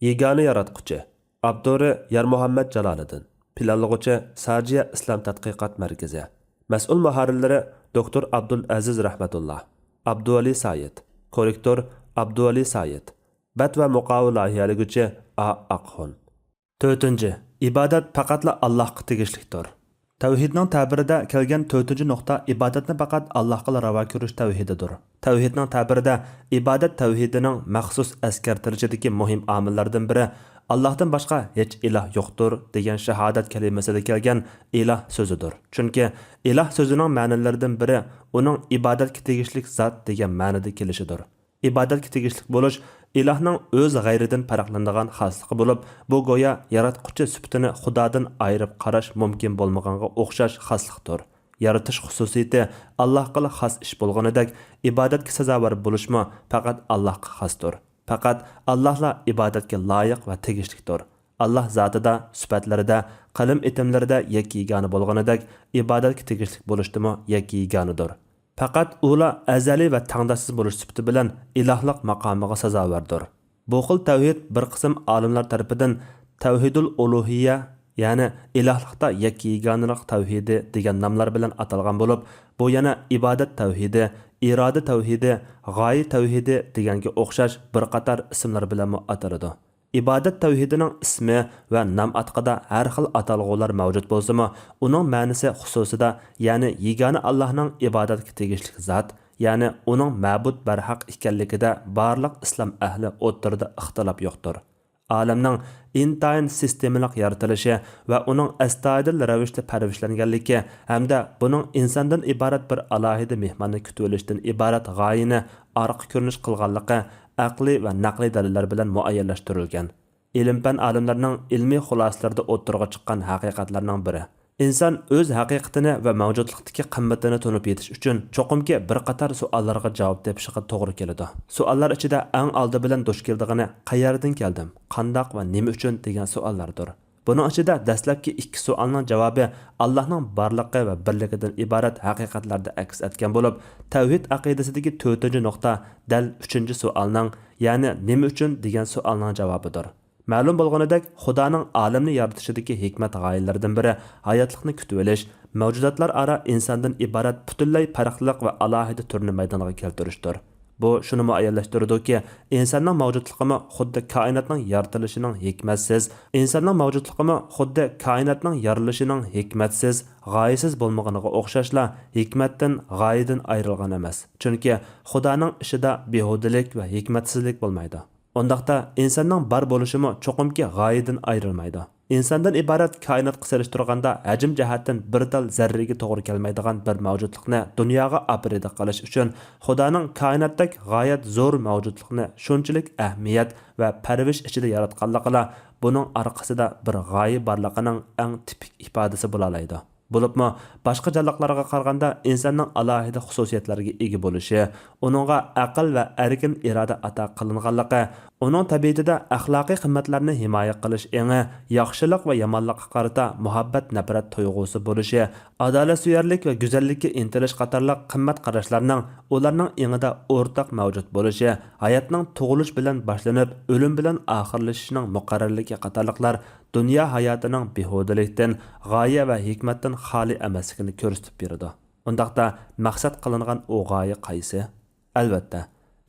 Yegani yaratquchi Abduri Yarmuhammad Jaloliddin Planlag'uchi Sajiya Islom tadqiqot markazi Mas'ul muharrirlari Dr. Abdul Aziz Rahmatullah Abduvali Sayed Korrektor Abduvali Sayed Bat va muqovil loyihaliguvchi A. Aqxon 4. İbadat faqatla Allohga tegishlidir. Tavhidning ta'birida kelgan 4 nuqta ibodatni faqat Allohga ravo ko'rish tavhididir. Tavhidning ta'birida ibodat tavhidining maxsus askartirishidagi muhim omillardan biri Allohdan boshqa hech iloh yo'qdir degan shahodat kalimasida kelgan iloh so'zidir. Chunki iloh so'zining ma'nolaridan biri uning ibodatga tegishli zot degan ma'noda kelishidir. İbadatga tegishli bo'lish ilohning o'z g'ayridan farqlanadigan xosligi bo'lib, bu go'yo yaratquchi sifatini Xudodan ayirib qarash mumkin bo'lmaganga o'xshash xoslikdir. Yaratish xususiyati Allohga xos ish bo'lganidek, ibodatga sazovor bo'lishmi faqat Allohga xosdir. Faqat Allohla ibodatga loyiq va tegishlidir. Alloh zotida, sifatlarida, qalam etimlarida yakigani bo'lganidek, ibodatga tegishli bo'lishdimi yakiganidir. Faqat ular azali va tangdoshsiz bo'lish sifati bilan ilohlik maqomiga sazovordir. Bu xil tavhid bir qism olimlar tomonidan tavhidul uluhiyya, ya'ni ilohlikda yakkiganilik tavhidi degan nomlar bilan atalgan bo'lib, bu yana ibodat tavhidi, iroda tavhidi, g'oya tavhidi deganga o'xshash bir qator ismlar bilan ataladi. İbadat tavhidining ismi va nom atqida har xil atalg'ular mavjud bo'lsa-mu, uning ma'nosi xususida, ya'ni yegona Allohning ibodatga tegishli zot, ya'ni uning ma'bud barhaq ekanligida barliq islom ahli o'rtasida ixtilof yo'qdir. Olamning intayin sistemalik yaratilishi va uning astoydil ravishda parvarishlanganligi hamda buning insondan iborat bir alohida mehmonni kutib olishdan iborat g'oyani orqa ko'rinish qilganligi aqliy va naqliy dalillar bilan muayyanlashtirilgan. Ilm-fan olimlarining ilmiy xulosalarida o'ttirg'a chiqqan haqiqatlarning biri. İnsan o'z haqiqatini va mavjudlikdagi qimmatini tunib yetish uchun cho'qimki bir qator savollarga javob tepishiga to'g'ri keladi. Savollar ichida eng oldi bilan duch keldigani qayerdan keldim, qandoq va nima uchun degan savollardir. Buning ichida dastlabki ikki savolning javobi Allohning borligi va birligidan iborat haqiqatlarda aks etgan bo'lib, tavhid aqidasidagi 4-nuqta dal 3-savolning, ya'ni nima uchun degan savolning javobidir. Ma'lum bo'lganidek, Xudoning olamni yaratishidagi hikmat g'oyalaridan biri hayotlikni kutib olish, mavjudotlar aro insondan iborat butunlay farqli va alohida turni maydonga keltirishdir. Bu shuni muayyanlashtiradiki, insonning mavjudligi xuddi koinotning yaratilishining hikmatsiz, insonning mavjudligi xuddi koinotning yorilishining hikmatsiz, g'oyasiz bo'lmaganiga o'xshashla hikmatdan, g'oyadan ayrilgan emas. Chunki Xudoning ishida behudilik va hikmatsizlik bo'lmaydi. Ondaqda insonning bor bo'lishimi cho'qimki g'oyadan ayrilmaydi. İnsondan iborat koinotga solishtirganda hajm jihatdan bir tal zarraga to'g'ri kelmaydigan bir mavjudlikni dunyoga aprida qilish uchun Xudoning koinotdagi g'oyat zo'r mavjudlikni shunchalik ahamiyat va parvish ichida yaratganligila buning orqasida bir g'oya borligining eng tipik ifodasi bo'la oladi. Bo'libmi, boshqa jonliqlarga qaraganda insonning alohida xususiyatlariga ega bo'lishi, uningga aql va erkin iroda ato qilinganligi, uning tabiatida axloqiy qimmatlarni himoya qilish engi, yaxshilik va yomonlikqa qarata muhabbat nafrat tuyg'usi bo'lishi, adolatsizlik va go'zallikka intilish qatorliq qimmat qarashlarning ularning engida o'rtaq mavjud bo'lishi, hayotning tug'ilish bilan boshlanib, o'lim bilan oxirlashishining muqarrarligi qatorliqlar dunyo hayotining behudalikdan, g'oya va hikmatdan xoli emasligini ko'rsatib beradi. Undaqda maqsad qilingan o g'oya qaysi? Albatta,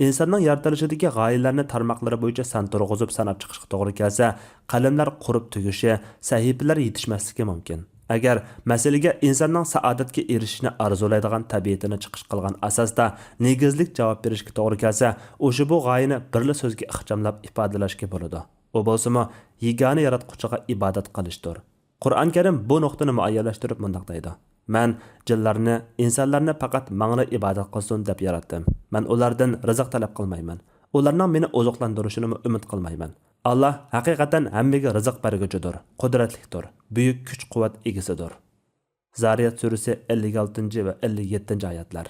insonning yaratilishidagi g'oyalarni tarmoqlari bo'yicha san turg'izib sanab chiqishga to'g'ri kelsa, qalamlar qurib tugishi, sahifalar yetishmasligi mumkin. Agar masalaga insonning saodatga erishishni arzulaydigan tabiatini chiqish qilgan asosda negizlik javob berishga to'g'ri kelsa, o'sha bu g'oyani birla so'zga ixchamlab ifodalashga bo'ladi. O bo'lsa-mu, yegona yaratquchiga ibodat qilishdir. Qur'on Karim bu nuqtani muayyanlashtirib mundaq deydi: "Men jinlarni, insonlarni faqat menga ibodat qilsin deb yaratdim. Men ulardan rizq talab qilmayman. Ularning meni oziqlantirishini umid qilmayman. Alloh haqiqatan hammaga rizq berguchidir, qudratlidir, buyuk kuch-quvvat egasidir." Zariyat surasi 56 va 57 oyatlar.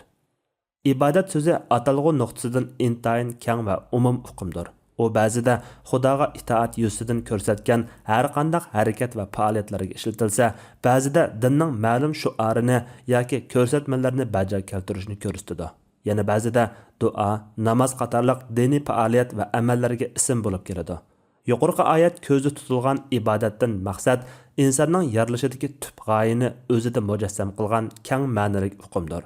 İbadat so'zi atalg'u nuqtasidan intayin keng va umum hukmdir. O ba'zida Xudoga itoat yuzidan ko'rsatgan har qanday harakat va faoliyatlarga ishlatilsa, ba'zida dinning ma'lum shuarini yoki ko'rsatmalarni bajarib keltirishni ko'rsatadi. Yana ba'zida duo, namoz qatorliq diniy faoliyat va amallarga ism bo'lib keladi. Yuqorqi oyat ko'zda tutilgan ibodatdan maqsad insonning yarilishidagi tub g'oyani o'zida mujassam qilgan keng ma'noli uqumdir.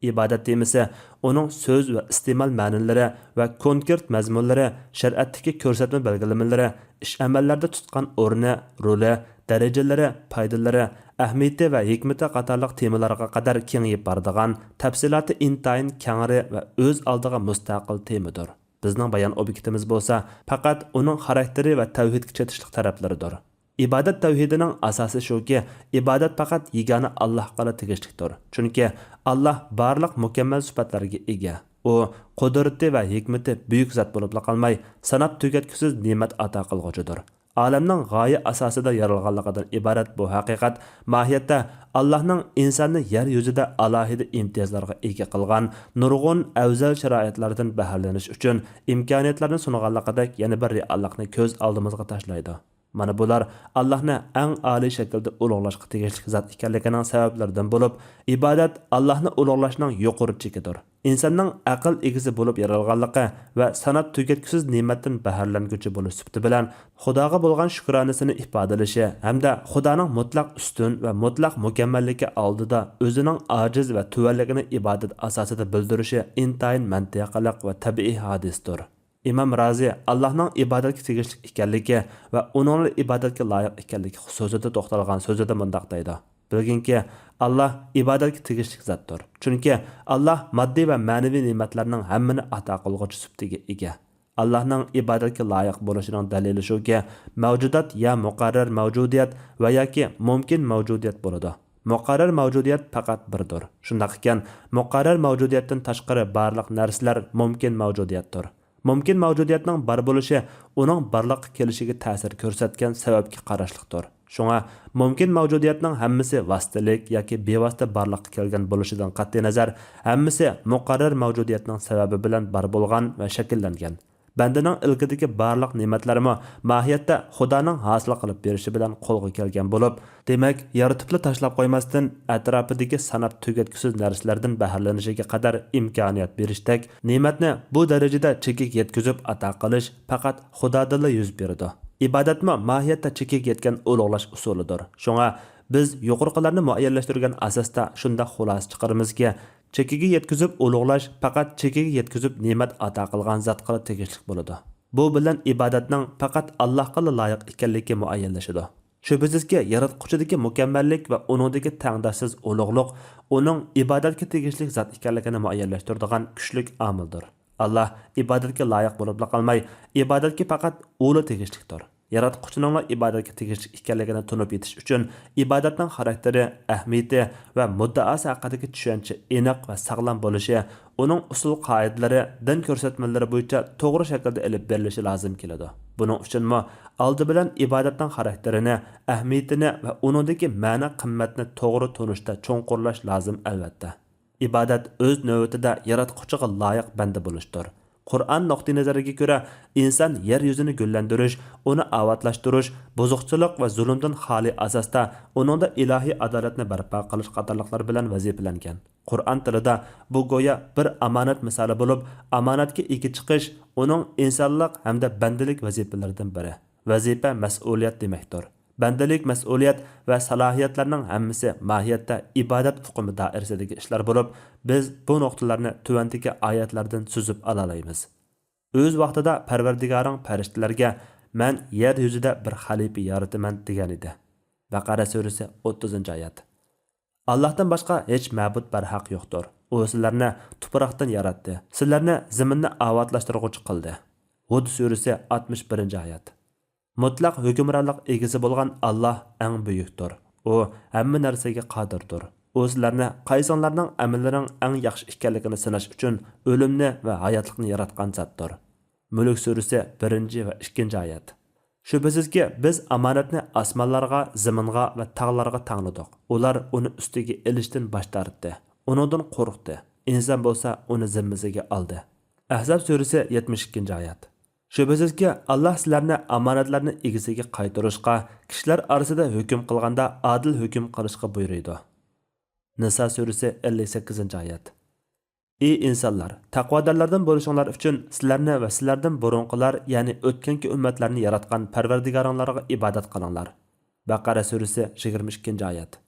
İbadat temisi onun söz ve istimal ma'nilari ve konkret mazmunlari, şeriatdagi ko'rsatma belgilamalari, ish amallarda tutgan o'rni, roli, darajalari, foydalari, ahamiyati va hikmati qatorliq temalarga qadar kengayib boradigan, tafsiloti intayin kengri va o'z oldiga mustaqil temadir. Bizning bayon obyektimiz bo'lsa, faqat uning xarakteri va tavhidga chetishlik taraflaridir. İbadat tavhidining asosi shuki, ibodat faqat yagona Allohga tegishlidir. Chunki Alloh barliq mukammal sifatlarga ega. U qudrati va hikmati buyuk zot bo'lib qolmay, sanab tugatkusiz ne'mat ato qilg'uchidir. Olamning g'oya asosida yaralganligidan iborat bu haqiqat mohiyatda Allohning insonni yer yuzida alohida imtiyozlarga ega qilgan nurg'un afzal sharoitlardan bahralanish uchun imkoniyatlarni sunganligidek yana bir reallikni ko'z oldimizga tashlaydi. Mana bular Allohni eng oliy shaklda ulug'lashga tegishli zot ekanligining sabablaridan bo'lib, ibodat Allohni ulug'lashning yuqori chekidir. İnsanning aql egisi bo'lib yaralganligi va sanab tugatkusiz ne'matdan bahrlanguchi bo'lish sifati bilan Xudoga bo'lgan shukronasini ifodalashi hamda Xudoning mutlaq ustun va mutlaq mukammalligi oldida o'zining ojiz va tuvanligini ibodat asosida bildirishi intayin mantiqliq va tabiiy hodisdir. İmam Razi Allohning ibodatga tegishli ekanligi va uning ibodatga loyiq ekanligi xususida to'xtalgan so'zida mundaq deydi. Bilginki, Allah ibodatga tegishli zotdir. Chunki Allah moddiy va ma'naviy ne'matlarning hammani ato qilguvchi sifatiga ega. Allohning ibodatga loyiq bo'lishining dalili shuki, mavjudot ya muqarrar mavjudiyat va yoki mumkin mavjudiyat bo'ladi. Muqarrar mavjudiyat faqat birdir. Shunday ekan, muqarrar mavjudiyatdan tashqari barliq narsalar mumkin mavjudiyatdir. Mumkin mavjudiyatning bar bo'lishi uning barliqqa kelishiga ta'sir ko'rsatgan sababga qarashliqdir. Shunga mumkin mavjudiyatning hammasi vositalik yoki bevosita barliqqa kelgan bo'lishidan qat'iy nazar, hammasi muqarrar mavjudiyatning sababi bilan bar bo'lgan va shakllangan. Bandaning ilkidagi barliq ne'matlarimi mohiyatda Xudoning hosil qilib berishi bilan qo'lga kelgan bo'lib, demak, yaratibli tashlab qo'ymasdan atrofidagi sanab tugatkusiz narsalardan bahralanishiga qadar imkoniyat berishdek, ne'matni bu darajada chekiga yetkazib ato qilish faqat Xudodan yuz beradi. İbadatma mohiyatda chekiga yetgan ulug'lash usulidir. Shunga biz yuqorqilarni muayyanlashtirgan asosda shunda xulosa chiqaramizki, chekiga yetkazib ulug'lash faqat chekiga yetkazib ne'mat ato qilgan zotga tegishli bo'ladi. Bu bilan ibodatning faqat Allohga loyiq ekanligi muayyanlashadi. Shubhasizki, yaratquchidagi mukammallik va uningdagi tangdoshsiz ulug'liq uning ibodatga tegishli zot ekanligini muayyanlashtiradigan kuchli omildir. Allah ibodatga loyiq bo'lib qolmay, ibodatga faqat o'li tegishlidir. Yaratquchining ibodatga tegishli ekanligini tunib yetish uchun ibodatning xarakteri, ahamiyati va muddaosi haqidagi tushuncha aniq va sog'lom bo'lishi, uning usul qoidalari, din ko'rsatmalari bo'yicha to'g'ri shaklda olib berilishi lozim keladi. Buning uchun oldi bilan ibodatning xarakterini, ahamiyatini va uningdagi ma'no qimmatni to'g'ri tunishda cho'nqurlash lozim albatta. İbadat öz növbətində yaratquchiga loyiq banda bo'lishdir. Qur'on nuqtai nazariga ko'ra inson yer yuzini gullantirish, uni avatlashtirish, buzuqchilik va zulmdan xoli asosda uningda ilohiy adolatni barpo qilish qatorliqlar bilan vazifalangan. Qur'on tilida bu go'yo bir amonat misoli bo'lib, amonatga ega chiqish uning insonlik hamda bandalik vazifalaridan biri. Vazifa mas'uliyat demakdir. Bandalik, mas'uliyat va salohiyatlarning hammasi mohiyatda ibodat hukmi doirasidagi ishlar bo'lib, biz bu nuqtalarni tuvandagi oyatlardan suzib olaymiz. O'z vaqtida Parvardigoring farishtalarga "Men yer yuzida bir xalifa yarataman" degan edi. Baqara surasi 30-oyat. Allohdan boshqa hech ma'bud barhaq yo'qdir. U sizlarni tuproqdan yaratdi. Sizlarni zaminni ovotlashtiruvchi qildi. Hud surasi 61-oyat. Mutlaq hukmronlik egasi bo'lgan Alloh eng buyukdir. U hamma narsaga qodirdir. U sizlarni qaysonlarning amallarining eng yaxshi ekanligini sinash uchun o'limni va hayotlikni yaratgan zotdir. Mulk surasi 1 va 2-oyat. Shubhasizki, biz amonatni osmonlarga, zaminga va tog'larga tangladik. Ular uni ustiga elishdan bosh tortdi. Uningdan qo'rqdi. Inson bo'lsa uni zimmasiga oldi. Ahzob surasi 72-oyat. Shubhasizki, Allah sizlarni amonatlarni egasiga qaytarishga, kishilar orasida hukm qilganda adil hukm qilishga buyuradi. Nisa surasi 58-oyat. Ey insonlar, taqvodorlardan bo'lishinglar uchun sizlarni va sizlardan burunqilar, ya'ni o'tgangi ummatlarni yaratgan Parvardigoringlarga ibodat qilinglar. Baqara surasi 22-oyat.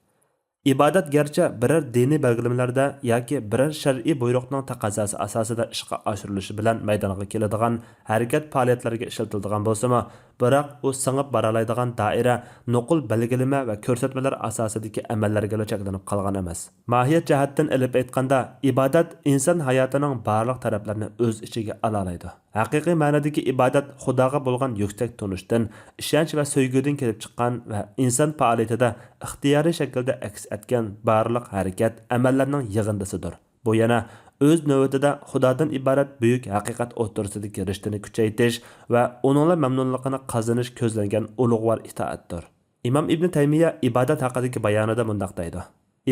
İbadat gerçi birer dini belgilemelarda yoki birer shar'iy buyruqning taqozosi asosida ishga oshirilishi bilan maydonga keladigan harakat faoliyatlarga ishlatiladigan bo'lsa-mu, biroq u singib boralaydigan doira, nuqul belgilama va ko'rsatmalar asosidagi amallarga cheklanib qolgan emas. Mohiyat jihatdan ilib aytganda, ibodat inson hayotining barliq taraflarini o'z ichiga oladi. Haqiqiy ma'nodagi ibodat Xudoga bo'lgan yuksak tunishdan, ishonch va sevgidan kelib chiqqan va inson faoliyatida ixtiyoriy shaklda aks etgan barliq harakat, amallarning yig'indisidir. Bu yana o'z navbatida Xudodan iborat buyuk haqiqat o'rtasidagi rishtani kuchaytirish va uningla mamnunligini qozonish ko'zlangan ulug'vor itoatdir. Imom Ibn Taymiya ibodat haqidagi bayonida mundaq deydi: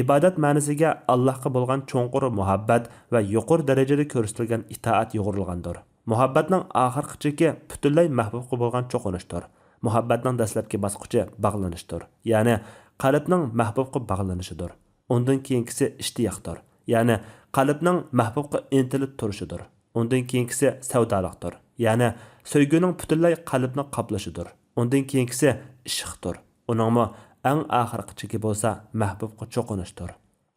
İbadat ma'nosiga Allohga bo'lgan cho'nqur muhabbat va yuqori darajada ko'rsatilgan itoat yo'g'rilgandir. Muhabbatning oxirgi cheki butunlay mahbubga bo'lgan cho'qinishdir. Muhabbatning dastlabki bosqichi bog'lanishdir. Ya'ni qalbning mahbubga bog'lanishidir. Undan keyingisi ishtiyoqdir. Ya'ni qalbning mahbubga intilib turishidir. Undan keyingisi savdolikdir. Ya'ni sevgining butunlay qalbni qoplashidir. Undan keyingisi ishqdir. Uningmi eng oxirgi cheki bo'lsa mahbubga cho'qinishdir.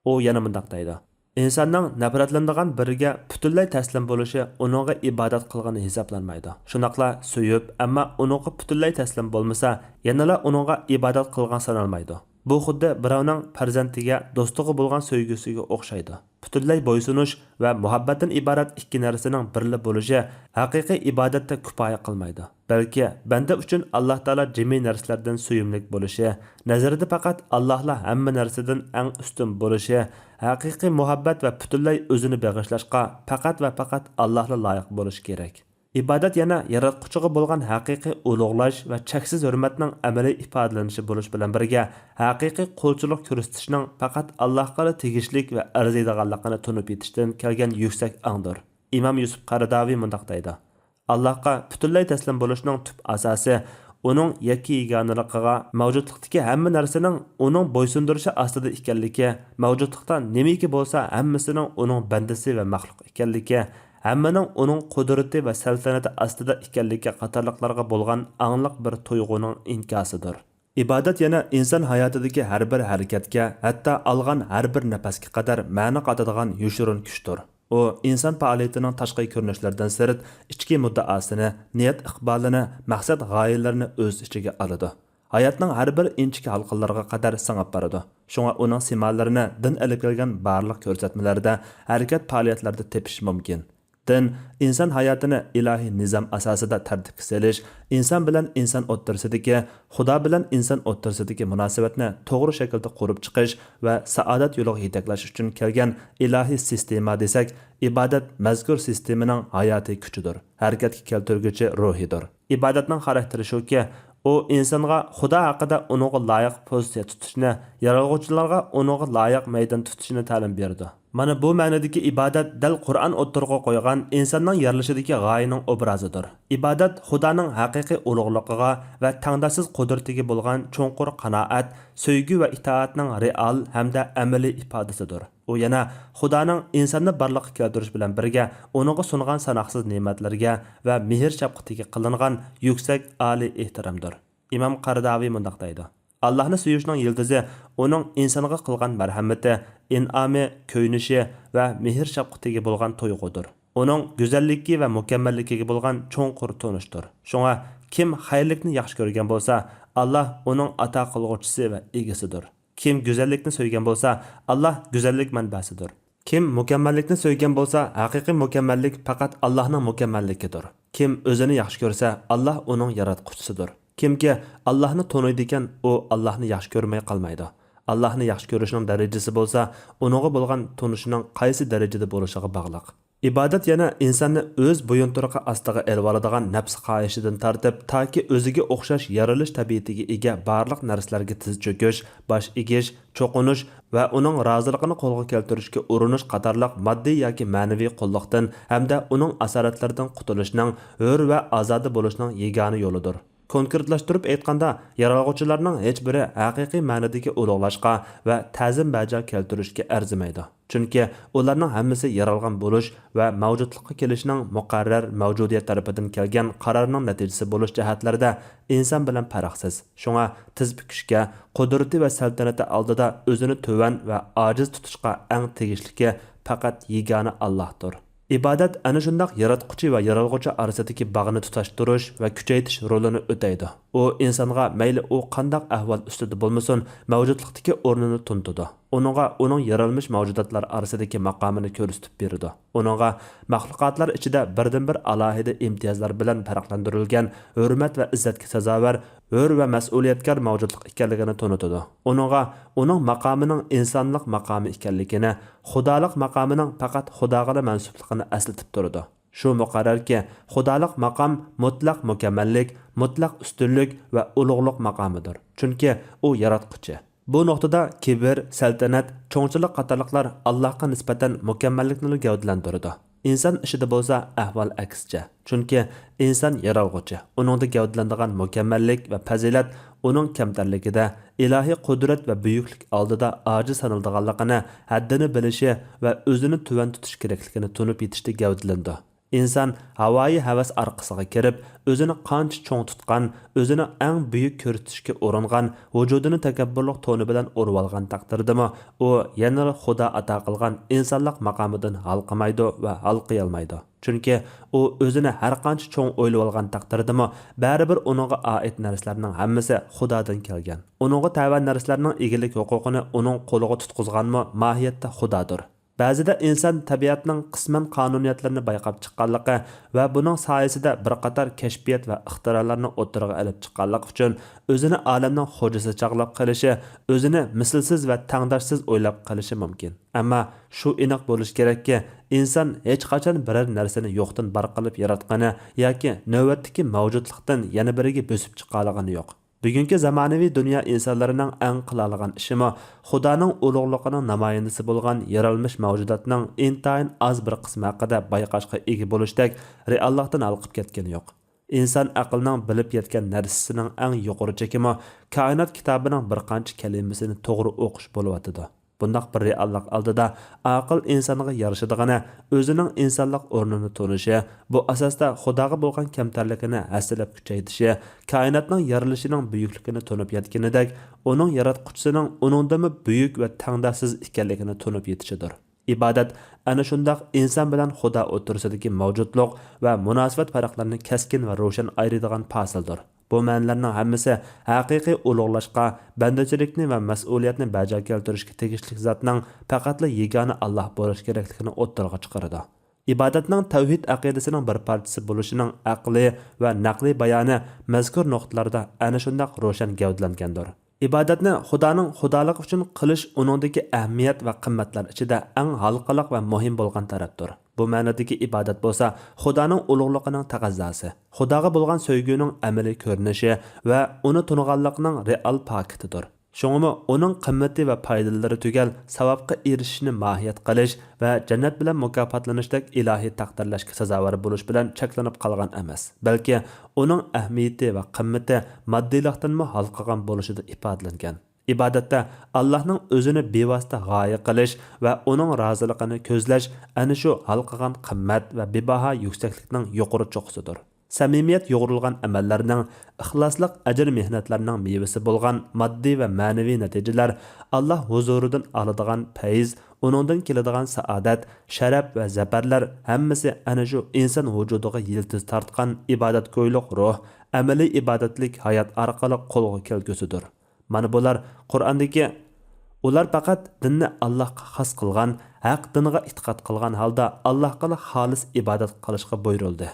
U yana mundaq deydi: İnsanның nafratlanadigan biriga butunlay taslim bo'lishi uningga ibodat qilgani hisoblanmaydi. Shunaqla suyib, ammo uningga butunlay taslim bo'lmasa, yanala uningga ibodat qilgan sanalmaydi. Bu xuddi birovning farzandiga, do'stiga bo'lgan sevgisiga o'xshaydi. Butunlay bo'ysunish va muhabbatdan iborat ikki narsaning birli bo'lishi haqiqiy ibodatda kifoya qilmaydi. Balki banda uchun Alloh taolo jami narsalardan suyumlik bo'lishi, nazarida faqat Allohla hamma narsadan eng ustun bo'lishi, haqiqiy muhabbat va butunlay o'zini bag'ishlashga faqat va faqat Allohga loyiq bo'lish kerak. İbadat yana yaratquchiga bo'lgan haqiqiy ulug'lash va cheksiz hurmatning amaliy ifodalanishi bo'lish bilan birga haqiqiy qo'lchilik ko'rsatishning faqat Allohga tegishlik va arziydiganligini tunib yetishdan kelgan yuksak angdir. Imom Yusuf Qaradaviy mundaq deydi: Allohga butunlay taslim bo'lishning tub asosi uning yakki yeganiligiga, mavjudlikdagi hamma narsaning uning bo'ysundirishi ostida ekanligi, mavjudlikda nimiki bo'lsa hammasining uning bandasi va maxluq ekanligi, hammaning uning qudrati va saltanati ostida ekanligi qatorliqlarga bo'lgan angliq bir tuyg'uning inkosidir. İbadat yana inson hayotidagi har bir harakatga, hatto olgan har bir nafasga qadar ma'no qatadigan yoshirin kuchdir. U inson faoliyatining tashqi ko'rinishlaridan sirt ichki muddaosini, niyat iqbolini, maqsad g'oyalarini o'z ichiga oladi. Hayotning har bir inchki halqalariga qadar singib boradi. Shunga uning simolarini din olib kelgan barliq ko'rsatmalarda, harakat faoliyatlarida tepish mumkin. Din inson hayotini ilohiy nizam asosida tartibga solish, inson bilan inson o'rtasidagi, Xudo bilan inson o'rtasidagi munosabatni to'g'ri shaklda qurib chiqish va saodat yo'liga yetaklash uchun kelgan ilohiy sistema desak, ibodat mazkur sistemaning hayotiy kuchidir, harakatga keltiruvchi ruhidir. Ibodatning xarakteri shuki, u insonga Xudo haqida uningga loyiq pozitsiya tutishni, yaralg'uvchilarga uningga loyiq maydon tutishni ta'lim berdi. Mana bu ma'nodagi ibodat dal Qur'on o'ttirg'a qo'ygan insonning yarilishidagi g'oyaning obrazidir. Ibodat Xudoning haqiqiy ulug'ligiga va tangdasiz qudratiga bo'lgan cho'nqur qanoat, sevgi va itoatning real hamda amaliy ifodasidir. U yana Xudoning insonni barliqqa keltirish bilan birga uningga sungan sanoqsiz ne'matlarga va mehr shafqatiga qilingan yuksak oliy ehtiromdir. Imom Qaradaviy mundaq deydi: Allah'ını suyuşning yildizi uning insonga qilgan marhamati, in'omi, ko'ynishi va mehr shafqatiga bo'lgan tuyg'udir. Uning go'zalligi va mukammalligiga bo'lgan cho'nqur tunishdir. Shunga kim xayrlikni yaxshi ko'rgan bo'lsa, Alloh uning ato qilguvchisi va egasidir. Kim go'zallikni so'ygan bo'lsa, Alloh go'zallik manbasidir. Kim mukammallikni so'ygan bo'lsa, haqiqiy mukammallik faqat Allohning mukammalligidir. Kim o'zini yaxshi ko'rsa, Alloh uning yaratquchisidir. Kimki Allohni taniydi ekan, u Allohni yaxshi ko'rmay qolmaydi. Allohni yaxshi ko'rishning darajasi bo'lsa, uningga bo'lgan tunishining qaysi darajada bo'lishiga bog'liq. İbadat yana insonni o'z bo'yinturuqi ostiga elib oladigan nafs xohishidan tortib, toki o'ziga o'xshash yaralish tabiatiga ega barliq narsalarga tiz cho'kish, bosh egish, cho'qinish va uning roziligini qo'lga keltirishga urinish qatorliq moddiy yoki ma'naviy qo'lliqdan hamda uning asoratlaridan qutulishning, hur va ozod bo'lishning yagona yo'lidir. Konkretlashtirib aytganda, yaralg'uvchilarning hech biri haqiqiy ma'nodagi ulug'lashga va ta'zim bajo keltirishga arzimaydi. Chunki ularning hammasi yaralgan bo'lish va mavjudlikqa kelishning muqarrar mavjudiyat tarafidan kelgan qarorning natijasi bo'lish jihatlarida inson bilan farqsiz. Shunga tiz bukishga, qudrati va saltanati oldida o'zini tuvan va ojiz tutishga eng tegishlisi faqat yegona Allohdir. İbadat ana shundoq yaratquchi va yaralg'uvchi orasidagi bog'ni tutashtirish va kuchaytirish rolini o'taydi. U insonga mayli u qandaq ahvol ustida bo'lmasin, mavjudlikdagi o'rnini tuntidi. Uning yaralmish mavjudotlar orasidagi maqomini ko'rsatib berdi. Uningga maxluqotlar ichida birdan-bir alohida imtiyozlar bilan farqlantirilgan hurmat va izzatga sazovor, hur va mas'uliyatkor mavjudlik ekanligini tunutadi. Uning maqomining insonlik maqomi ekanligini, xudolik maqomining faqat xudoga mansubligini eslatib turdi. Shu muqarrarki, xudolik maqom mutlaq mukammallik, mutlaq ustunlik va ulug'liq maqomidir. Chunki u yaratquchi. Bu nuqtada kibr, saltanat, cho'ngchilik qatorliqlar Allohga nisbatan mukammallikni gavdalantiradi. İnsan ishida bo'lsa ahvol aksicha. Chunki inson yaralg'uvchi. Uningda gavdalanadigan mukammallik va fazilat uning kamtarligida, ilohiy qudrat va buyuklik oldida ojiz sanaladiganligini, haddini bilishi va o'zini tuvan tutish kerakligini tunib yetishda gavdalandi. İnsan havoyi havas orqasiga kirib, o'zini qancha cho'ng tutgan, o'zini eng buyuk ko'rsatishga uringan, vujudini takabburlik to'ni bilan o'rib olgan taqdirdami, u yana Xudo ato qilgan insonlik maqomidan halqamaydi va halqiy olmaydi. Chunki u o'zini har qancha cho'ng o'ylab olgan taqdirdami, baribir uningga oid narsalarning hammasi Xudodan kelgan. Uningga tavan narsalarning egilik huquqini uning qo'liga tutqizganmi, mohiyatda Xudodir. Ba'zida inson tabiatning qisman qonuniyatlarini bayqab chiqqanligi va buning soyasida bir qator kashfiyat va ixtirolarni o'ttirg'a olib chiqqanligi uchun o'zini olamning xo'jasi chaqlab qilishi, o'zini mislsiz va tangdoshsiz o'ylab qilishi mumkin. Ammo shu aniq bo'lish kerakki, inson hech qachon biror narsani yo'qdan bar qilib yaratgani yoki navbatdagi mavjudlikdan yana biriga bo'sib chiqqanligi yo'q. Bugungi zamonaviy dunyo insonlarining eng qiladigan ishimi Xudoning ulug'ligining namoyandasi bo'lgan yaralmish mavjudotning intayin az bir qismi haqida bayqashga ega bo'lishdek reallikdan alqib ketgani yo'q. İnson aqlning bilib yetgan narsasining eng yuqori chekimi koinot kitobining bir qancha kalimasini to'g'ri o'qish bo'layotidi. Bundaq bir reallik oldida aql insonga yarashadigani, o'zining insonlik o'rnini tonishi, bu asosda Xudoga bo'lgan kamtarligini hasilab kuchaytirishi, koinotning yarilishining buyukligini tunib yetganidek, uning yaratquchisining uningdami buyuk va tangdoshsiz ekanligini tunib yetishidir. İbadat ana shundoq inson bilan Xudo o'tirsidagi mavjudlik va munosabat farqlarini keskin va ro'shan ayiradigan fasldir. Bu ma'nolarning hammasi haqiqiy ulug'lashga, bandachilikni va mas'uliyatni bajo keltirishga tegishli zotning faqatla yegona Alloh bo'lish kerakligini o'ttirg'a chiqaradi. İbadatning tavhid aqidasining bir parchasi bo'lishining aqli va naqli bayoni mazkur nuqtalarda ana shundoq ro'shan gavdalangandir. İbadatni Xudoning xudolik uchun qilish uningdagi ahamiyat va qimmatlar ichida eng halqaliq va muhim bo'lgan tarafdir. Bu ma'nodagi ibodat bo'lsa, Xudoning ulug'ligining taqozosi, Xudoga bo'lgan sevgining amaliy ko'rinishi va uni tunig'anlikning real paketidir. Shuningmi, uning qimmati va foydalari tugal savobga erishishni mohiyat qilish va jannat bilan mukofotlanishdek ilohiy taqdirlashga sazovor bo'lish bilan cheklanib qolgan emas, balki uning ahamiyati va qimmati moddiylikdanmi halqagan bo'lishida ifodalangan. İbadatda Allah'ның o'zini bevosita g'oya qilish va uning roziligini ko'zlash ana shu halqagan qimmat va bebaho yuksaklikning yuqori cho'qqisidir. Samimiyat yo'g'rilgan amallarning, ixlosliq ajr mehnatlarning mevasi bo'lgan moddiy va ma'naviy natijalar Alloh huzuridan oladigan fayz, uningdan keladigan saodat, sharaf va zafarlar hammasi ana shu inson vujudiga yiltiz tortgan ibodatgo'ylik ruh, amaliy ibodatlik hayot orqali qo'lga kelgusidir. Mana bular Qur'ondagi ular faqat dinni Allohga xos qilgan, haq diniga e'tiqod qilgan holda Allohga xolis ibodat qilishga buyurildi.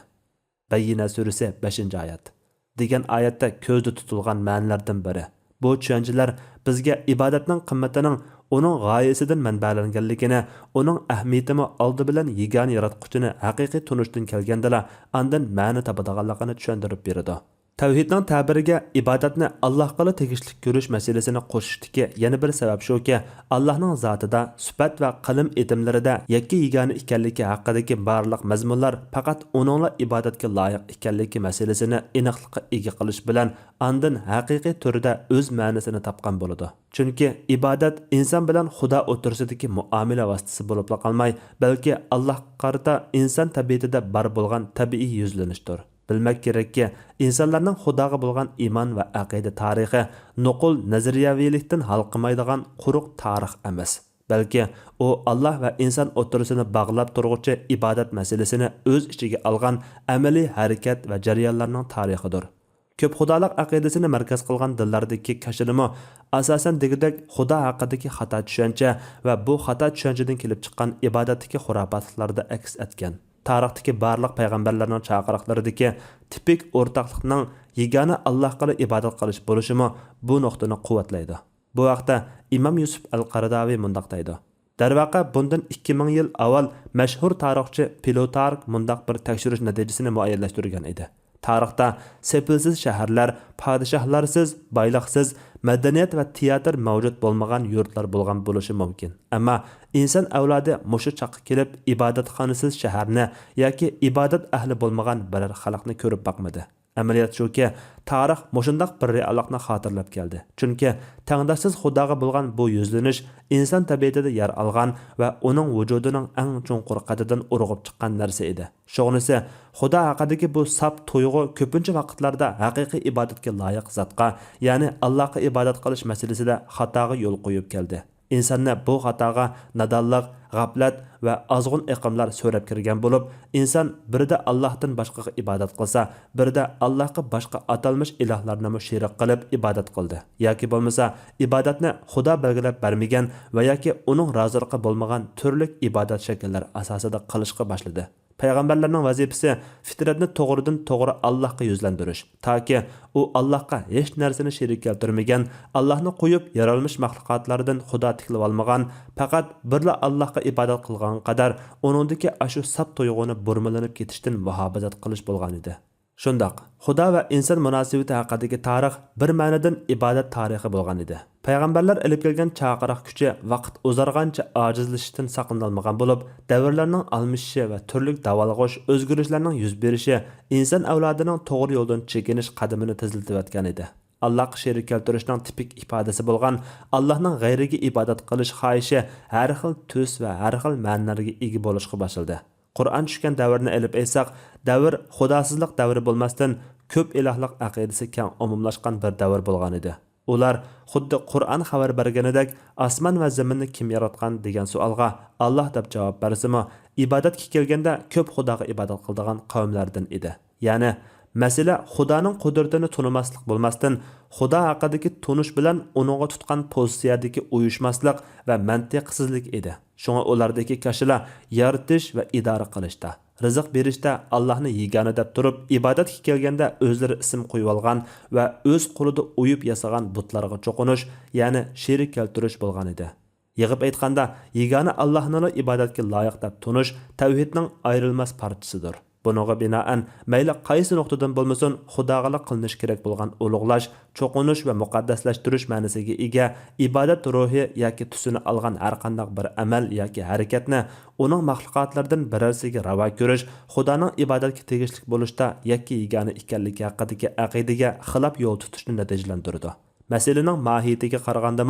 Bayyina surasi 5-oyat degan oyatda ko'zda tutilgan ma'nolardan biri. Bu tushunchalar bizga ibodatning qimmatining uning g'oyasidan manbalanganligini, uning ahamiyatini oldi bilan yegona yaratquchini haqiqiy tunishdan kelgandala, andan ma'no topadiganligini tushuntirib beradi. Tavhidning ta'biriga ibodatni Allohga tegishli ko'rish masalasini qo'shishdiki yana bir sabab shuki, Allohning zotida, sifat va qilm etimlarida yakka yegani ekanligi haqidagi barliq mazmunlar faqat uningla ibodatga loyiq ekanligi masalasini aniqlikqa ega qilish bilan andin haqiqiy turida o'z ma'nosini topgan bo'ladi. Chunki ibodat inson bilan Xudo o'tirsidagi muomala vositasi bo'lib qolmay, balki Alloh qarata inson tabiatida bor bo'lgan tabiiy yuzlanishdir. Bilmek kerakki, insonlarning Xudoga bo'lgan iymon va aqida tarixi nuqul nazariyavilikdan halqamaydigan quruq tarix emas. Balki u Alloh va inson o'tirisini bog'lab turg'uvchi ibodat masalasini o'z ichiga olgan amaliy harakat va jarayonlarning tarixidir. Ko'p xudolik aqidasini markaz qilgan dillardagi kashirimi asosan degidek Xudo haqidagi xato tushuncha va bu xato tushunchadan kelib chiqqan ibodatdagi xurofotliklarda aks etgan. Tarixdagi barliq payg'ambarlarning chaqiriqlaridagi tipik o'rtoqlikning yagona Allohga ibodat qilish bo'lishimi bu nuqtani quvvatlaydi. Bu vaqtda Imom Yusuf al-Qaradaviy mundaq deydi. Darvaqa bundan 2000 yil avval mashhur tarixchi Plutark mundaq bir tekshirish natijasini muayyanlashtirgan edi. Tarixda sepilsiz shaharlar, podshohlarsiz, boyliqsiz, madaniyat va teatr mavjud bo'lmagan yurtlar bo'lgan bo'lishi mumkin. Ammo inson avlodi mushu chaqqa kelib ibodatxonasiz shaharni yoki ibodat ahli bo'lmagan biror xalqni ko'rib boqmadi. Amaliyat shuki, tarix mushundaq bir reallikni xotirlab keldi. Chunki tangdoshsiz Xudoga bo'lgan bu yuzlanish inson tabiatida yer olgan va uning vujudining eng chunqur qatidan urg'ib chiqqan narsa edi. Shug'nisi, Xudo haqidagi bu sap to'yg'u ko'pincha vaqtlarda haqiqiy ibodatga loyiq zotga, ya'ni Allohga ibodat qilish masalasida xatoga yo'l qo'yib keldi. İnsanlar bu xatoga nadonlik, g'aflat va ozg'un iqimlar so'rab kirgan bo'lib, inson birida Allohdan boshqaga ibodat qilsa, birida Allohga boshqa atalmish ilohlarni sherik qilib ibodat qildi. Yoki bo'lmasa, ibodatni Xudo belgilab bermagan va yoki uning roziligi bo'lmagan turli ibodat shakllari asosida qilishga boshladi. Payg'ambarlarning vazifasi fitratni to'g'ridan to'g'ri Allohga yuzlantirish, toki u Allohga hech narsani sherik keltirmagan, Allohni qo'yib yaralmish maxluqotlardan Xudo tiklib olmagan, faqat birla Allohga ibodat qilgan qadar uningdagi ashu sap to'yg'uni burmalanib ketishdan muhofazat qilish bo'lgan edi. Shundoq, Xudo va inson munosabati haqidagi tarix bir ma'nodan ibodat tarixi bo'lgan edi. Payg'ambarlar ilib kelgan chaqiriq kuchi vaqt o'zargancha ojizlashishdan saqlanolmagan bo'lib, davrlarning almishishi va turli davolg'ish, o'zgarishlarning yuz berishi inson avlodining to'g'ri yo'ldan chekinish qadamini tezlatib o'tgan edi. Allohga sherik keltirishning tipik ifodasi bo'lgan Allohning g'ayriga ibodat qilish xohishi har xil tus va har xil ma'nolarga ega bo'lishga boshladi. Qur'on tushgan davrni ilib aytsak, davr xudosizlik davri bo'lmasdan ko'p ilohlik aqidasi keng umumlashgan bir davr bo'lgan edi. Ular xuddi Qur'on xabar berganidek osmon va zaminni kim yaratgan degan savolga Alloh deb javob bersimi, ibodatga kelganda ko'p Xudoga ibodat qiladigan qavmlardan edi. Ya'ni masala Xudoning qudratini tunimaslik bo'lmasdan, Xudo haqidagi tunish bilan uningga tutgan pozitsiyadagi uyushmaslik va mantiqsizlik edi. Shunga ulardagi kashilar yaratish va idora qilishda, rizq berishda Allohni yegani deb turib, ibodatga kelganda o'zlari ism qo'yib olgan va o'z qo'lida o'yib yasagan butlarga cho'qinish, ya'ni sherik keltirish bo'lgan edi. Yig'ib aytganda, yegani Allohni ibodatga loyiq deb tunish tavhidning ayrilmas parchasidir. Buningga binoan mayli qaysi nuqtadan bo'lmasin Xudoga qilinish kerak bo'lgan ulug'lash, cho'qinish va muqaddaslashtirish ma'nosiga ega ibodat ruhi yoki tusini olgan har qanday bir amal yoki harakatni uning maxluqotlardan birarsiga ravo ko'rish Xudoning ibodatga tegishli bo'lishda yakka yegani ekanligi haqidagi aqidaga xilof yo'l tutishni natijalantirdi. Masalaning mohiyatiga qaraganda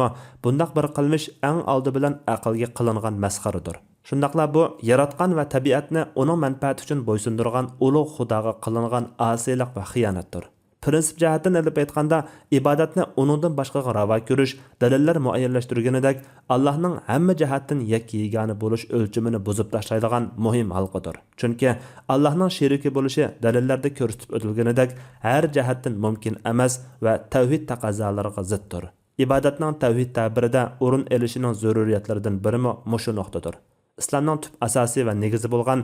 bundaq bir qilmish eng oldi bilan aqlga qilingan masxaradir. Shundaqla bu yaratgan va tabiatni uning manfaati uchun bo'ysundirgan ulug' Xudoga qilingan osiylik va xiyonatdir. Prinsip jihatdan olib aytganda, ibodatni uningdan boshqaga ravo ko'rish dalillar muayyanlashtirganidek Allohning hamma jihatdan yakka yegani bo'lish o'lchimini buzib tashlaydigan muhim halqidir. Chunki Allohning sheriki bo'lishi dalillarda ko'rsatib o'tilganidek har jihatdan mumkin emas va tavhid taqozolariga ziddir. Ibodatning tavhid ta'birida o'rin olishining zaruriyatlaridan biri mushu nuqtadir. İslamning tub asosiy va negizi bo'lgan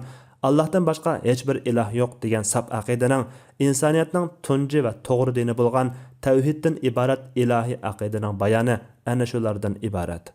Allohdan boshqa hech bir iloh yo'q degan saf aqidaning insoniyatning tunji va to'g'ri dini bo'lgan tavhiddan iborat ilohiy aqidaning bayoni ana shulardan iborat.